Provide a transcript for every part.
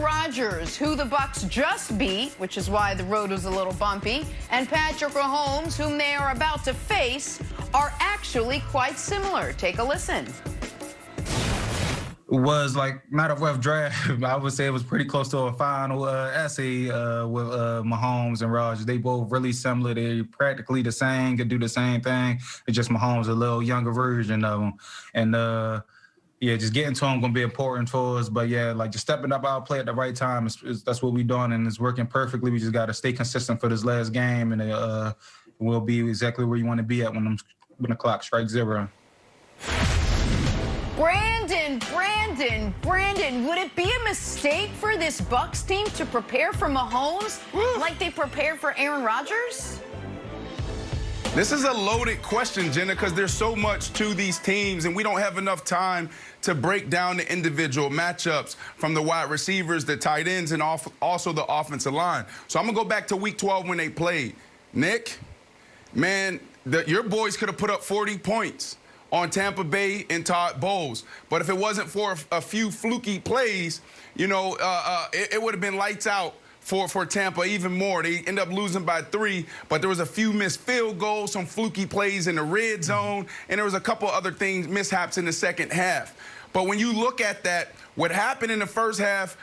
Rodgers, who the Bucks just beat, which is why the road was a little bumpy, and Patrick Mahomes, whom they are about to face, are actually quite similar. Take a listen. It was like not a rough draft. I would say it was pretty close to a final essay with Mahomes and Rodgers. They both really similar. They're practically the same, could do the same thing. It's just Mahomes, a little younger version of them. And yeah, just getting to him going to be important for us. But yeah, like just stepping up our play at the right time, that's what we're doing, and it's working perfectly. We just got to stay consistent for this last game, and we'll be exactly where you want to be at when the clock strikes 0. Brandon, would it be a mistake for this Bucks team to prepare for Mahomes like they prepared for Aaron Rodgers? This is a loaded question, Jenna, because there's so much to these teams, and we don't have enough time to break down the individual matchups from the wide receivers, the tight ends, and also the offensive line. So I'm going to go back to Week 12 when they played. Nick, man, your boys could have put up 40 points on Tampa Bay and Todd Bowles. But if it wasn't for a few fluky plays, you know, it would have been lights out for Tampa even more. They end up losing by 3, but there was a few missed field goals, some fluky plays in the red zone, and there was a couple other things, mishaps in the second half. But when you look at that, what happened in the first half,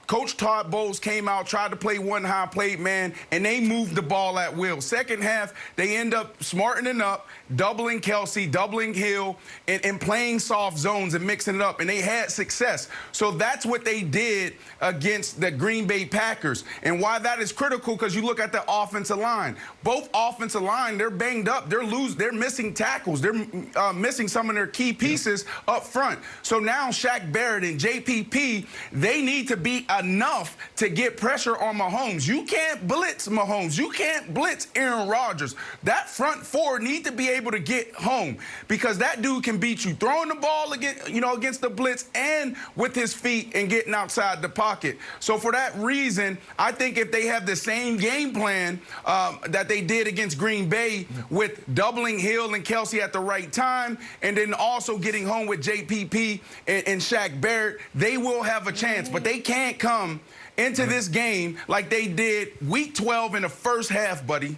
Coach Todd Bowles came out, tried to play one high, played man, and they moved the ball at will. Second half, they end up smartening up, doubling Kelsey, doubling Hill, and playing soft zones and mixing it up, and they had success. So that's what they did against the Green Bay Packers. And why that is critical, because you look at the offensive line. Both offensive line, they're banged up. They're missing tackles. They're missing some of their key pieces up front. So now Shaq Barrett and JPP, they need to be enough to get pressure on Mahomes. You can't blitz Mahomes. You can't blitz Aaron Rodgers. That front four need to be able to get home, because that dude can beat you throwing the ball against the blitz and with his feet and getting outside the pocket. So for that reason, I think if they have the same game plan that they did against Green Bay with doubling Hill and Kelsey at the right time, and then also getting home with JPP and Shaq Barrett, they will have a chance. But they can't come into this game like they did Week 12 in the first half, buddy.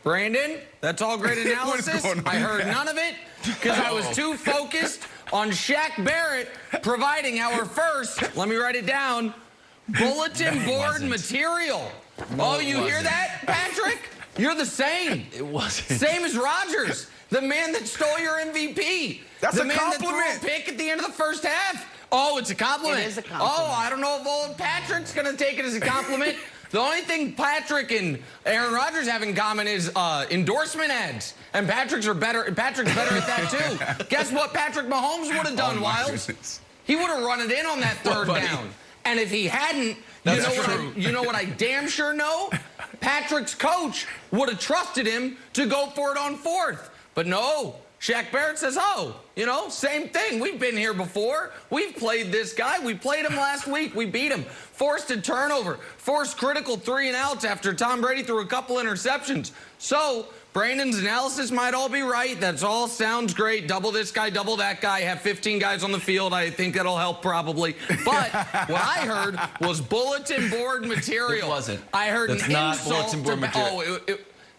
Brandon, that's all great analysis. I heard none of it because I was too focused on Shaq Barrett providing our first, let me write it down, bulletin board material. No, oh, you hear that, Patrick? You're the same. It wasn't. Same as Rodgers, the man that stole your MVP. That's the a man compliment. that threw a pick at the end of the first half. Oh, it's a compliment. It is a compliment. Oh, I don't know if old Patrick's going to take it as a compliment. The only thing Patrick and Aaron Rodgers have in common is endorsement ads. And Patrick's better at that, too. Guess what Patrick Mahomes would have done, Wiles? He would have run it in on that third down. And if he hadn't, you know what I damn sure know? Patrick's coach would have trusted him to go for it on fourth. But no. Shaq Barrett says, oh, same thing. We've been here before. We've played this guy. We played him last week. We beat him. Forced a turnover. Forced critical 3-and-outs after Tom Brady threw a couple interceptions. So Brandon's analysis might all be right. That's all sounds great. Double this guy, double that guy. Have 15 guys on the field. I think that'll help probably. But what I heard was bulletin board material. It wasn't. I heard That's an not insult bulletin board material.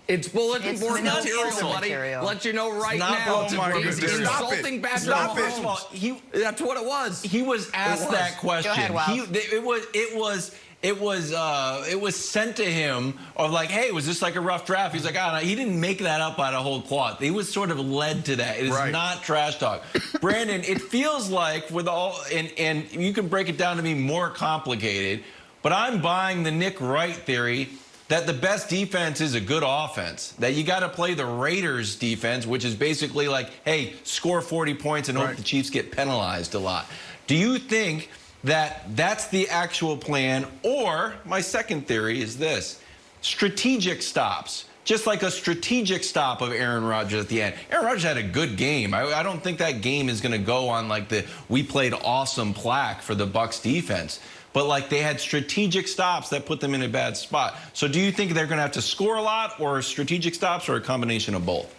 It's bulletin board material, buddy. material. Let you know right not now. Oh my He's goodness. insulting Patrick Stop it. Mahomes. That's what it was. He was asked that question. Go ahead, Wiles. It was sent to him of like, hey, was this like a rough draft? He's like, no. He didn't make that up out of whole cloth. He was sort of led to that. It is not trash talk. Brandon, it feels like with all, and you can break it down to be more complicated, but I'm buying the Nick Wright theory that the best defense is a good offense, that you got to play the Raiders defense, which is basically like, hey, score 40 points and hope the Chiefs get penalized a lot. Do you think that that's the actual plan? Or my second theory is this: strategic stops, just like a strategic stop of Aaron Rodgers at the end. Aaron Rodgers had a good game. I don't think that game is going to go on like the "we played awesome" plaque for the Bucs defense. But like they had strategic stops that put them in a bad spot. So do you think they're going to have to score a lot, or strategic stops, or a combination of both?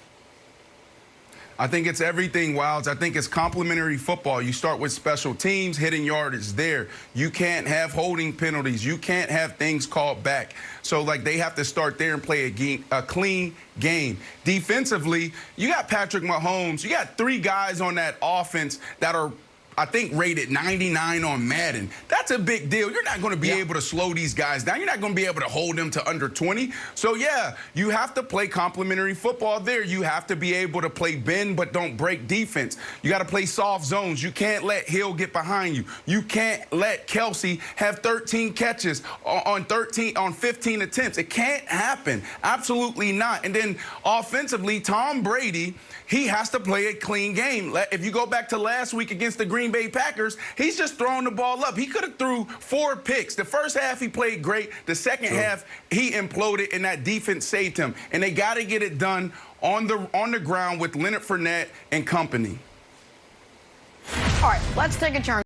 I think it's everything, Wilds. I think it's complementary football. You start with special teams, hitting yardage there. You can't have holding penalties. You can't have things called back. So, like, they have to start there and play a clean game. Defensively, you got Patrick Mahomes. You got 3 guys on that offense that are, I think, rated 99 on Madden. That's a big deal. You're not going to be able to slow these guys down. You're not going to be able to hold them to under 20. So, yeah, you have to play complementary football there. You have to be able to play bend but don't break defense. You got to play soft zones. You can't let Hill get behind you. You can't let Kelsey have 13 catches on 15 attempts. It can't happen. Absolutely not. And then offensively, Tom Brady, he has to play a clean game. If you go back to last week against the Green Bay Packers, he's just throwing the ball up. He could have threw 4 picks. The first half, he played great. The second half, he imploded, and that defense saved him. And they got to get it done on the ground with Leonard Fournette and company. All right, let's take a turn.